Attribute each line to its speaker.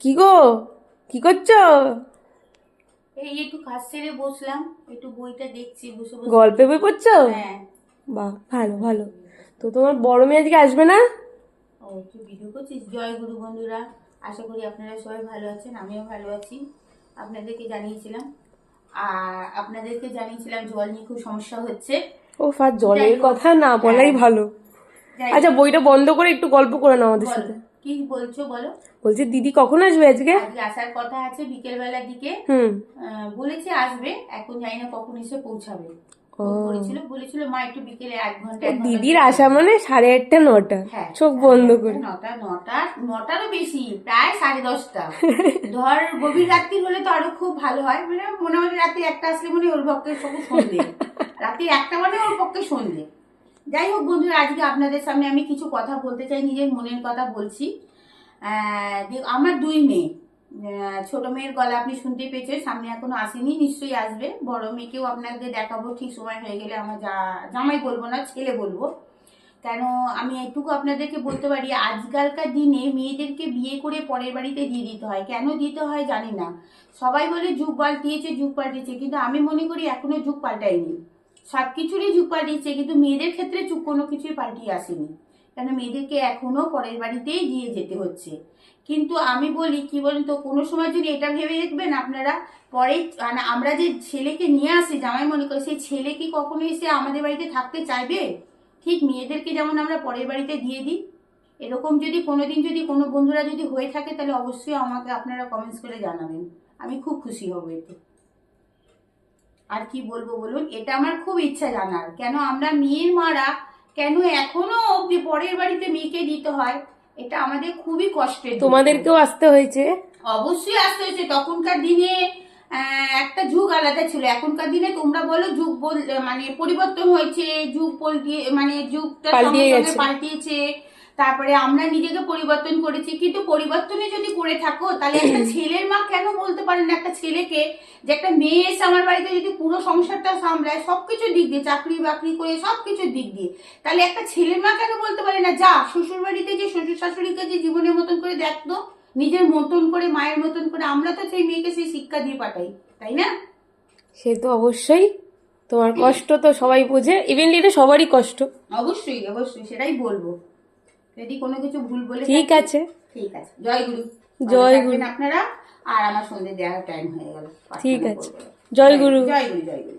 Speaker 1: কি গো, কি করছো?
Speaker 2: এই একটু কাজ সেরে বসলাম, একটু বইটা দেখছি বসে বসে।
Speaker 1: গল্পে বই পড়ছো?
Speaker 2: হ্যাঁ।
Speaker 1: বাহ, ভালো ভালো। তো তোমার বড় মেয়ে আজকে আসবে না?
Speaker 2: ও তুই ভিডিও করছিস? জয় গুরু বন্ধুরা, আশা করি আপনারা সবাই ভালো আছেন, আমিও ভালো আছি। আপনাদেরকে জানিয়েছিলাম জল নিয়ে খুব সমস্যা হচ্ছে।
Speaker 1: ও আর জলের কথা না বলাই
Speaker 2: হ্যাঁ,
Speaker 1: ভালো।
Speaker 2: যাই
Speaker 1: আচ্ছা,
Speaker 2: হোক।
Speaker 1: বইটা বন্ধ করে একটু গল্প করে নাও আমাদের
Speaker 2: বলো,
Speaker 1: সাথে।
Speaker 2: কি বলছো বলো।
Speaker 1: বলছি দিদি কখন আসবে আজকে?
Speaker 2: আজকে আসার কথা আছে বিকেল বেলার দিকে।
Speaker 1: হুম।
Speaker 2: বলেছে আসবে, এখন জানি না কখন এসে পৌঁছাবে।
Speaker 1: ও,
Speaker 2: ফোন বলেছিল মা একটু বিকেলে 1 ঘন্টা
Speaker 1: ও
Speaker 2: 1 ঘন্টা
Speaker 1: দিদির
Speaker 2: করে
Speaker 1: আসা
Speaker 2: আসবে।
Speaker 1: মানে 8:30 9টা,
Speaker 2: হ্যাঁ,
Speaker 1: চোখ
Speaker 2: সাড়ে
Speaker 1: বন্ধ
Speaker 2: আটটা,
Speaker 1: করে।
Speaker 2: নটারও বেশি, প্রায় 10:30। ধর গভীর রাত্রি হলে তো আরো খুব ভালো হয়, মানে মোটামুটি রাত্রি 1টা আসলে মনে হয় ওর পক্ষে সব সন্ধে। রাত্রি 1টা মানে ওর পক্ষে সন্ধে। যাই হোক বন্ধুরা, আজকে আপনাদের সামনে আমি কিছু কথা বলতে চাই, নিজের মনের কথা বলছি। আমার 2 মেয়ে। ছোট মেয়ের গলা আপনি শুনতে পেয়েছেন, সামনে এখনো আসেনি, নিশ্চয়ই আসবে। বড় মেয়েকেও আপনাদের দেখাবো, ঠিক সময় হয়ে গেলে। আমার জামাই বলবো না, ছেলে বলবো। কেন, আমি এইটুকু আপনাদেরকে বলতে পারি, আজকালকার দিনে মেয়েদেরকে বিয়ে করে পরের বাড়িতে দিয়ে দিতে হয়। কেন দিতে হয় জানি না। সবাই বলে যুগ পাল্টিয়েছে, কিন্তু আমি মনে করি এখনো যুগ পাল্টায়নি। সব কিছুরই যুগ পাল্টিয়েছে, কিন্তু মেয়েদের ক্ষেত্রে যুগ কোনো কিছুই পাল্টিয়ে আসেনি। কেন, মেয়েদেরকে এখনো পরের বাড়িতেই দিয়ে যেতে হচ্ছে। কিন্তু আমি বলি কি বলেন তো, কোনো সময় যদি এটা ভেবে দেখবেন আপনারা, পরে মানে আমরা যে ছেলেকে নিয়ে আসি জামাই মনে করি, সেই ছেলে কি কখনো এসে আমাদের বাড়িতে থাকতে চাইবে? ঠিক মেয়েদেরকে যেমন আমরা পরের বাড়িতে দিয়ে দিই, এরকম যদি কোনোদিন যদি কোনো বন্ধুরা যদি হয়ে থাকে, তাহলে অবশ্যই আমাকে আপনারা কমেন্টস করে জানাবেন। আমি খুব খুশি হব এতে। আর কি বলবো বলুন, এটা আমার খুব ইচ্ছা জানার, কেন আমরা মেয়ের মারা কেন এখনো অব্দি পরের বাড়িতে মেয়েকে দিতে হয়। এটা আমাদের খুবই কষ্টের।
Speaker 1: তোমাদেরকেও আসতে হয়েছে?
Speaker 2: অবশ্যই আসতে হয়েছে। তখনকার দিনে একটা যুগ আলাদা ছিল, এখনকার দিনে তোমরা বলো যুগ মানে পরিবর্তন হয়েছে, যুগ পাল্টিয়ে মানে যুগটা সঙ্গে সঙ্গে পাল্টিয়েছে। তারপরে আমরা নিজেকে পরিবর্তন করেছি, কিন্তু পরিবর্তনে যদি করে থাকো, তাহলে একটা ছেলের মা কেন বলতে পারেন না একটা ছেলেকে, যে একটা মেয়ে এসে আমার বাড়িতে যদি পুরো সংসারটা সামলায়, সবকিছু দিক দিয়ে, চাকরি বাকরি করে সবকিছু দিক দিয়ে, তাহলে একটা ছেলের মা কেন বলতে পারে না, যা শ্বশুর বাড়িতে যে শ্বশুর শাশুড়িকে যে জীবনের মতন করে দেখতো, নিজের মতন করে, মায়ের মতন করে। আমরা তো সেই মেয়েকে সেই শিক্ষা দিয়ে পাঠাই, তাই না?
Speaker 1: সে তো অবশ্যই। তোমার কষ্ট তো সবাই বোঝে, ইভেনলি এটা সবারই কষ্ট।
Speaker 2: অবশ্যই অবশ্যই, সেটাই বলবো। যদি কোনো কিছু ভুল বলে
Speaker 1: ঠিক
Speaker 2: থাকি,
Speaker 1: আছে।
Speaker 2: ঠিক আছে। জয় গুরু।
Speaker 1: জয় গুরু।
Speaker 2: আপনারা। আর আমার সন্ধ্যে দেওয়ার টাইম হয়ে গেল।
Speaker 1: ঠিক আছে। জয় গুরু।
Speaker 2: জয় গুরু, জয় গুরু।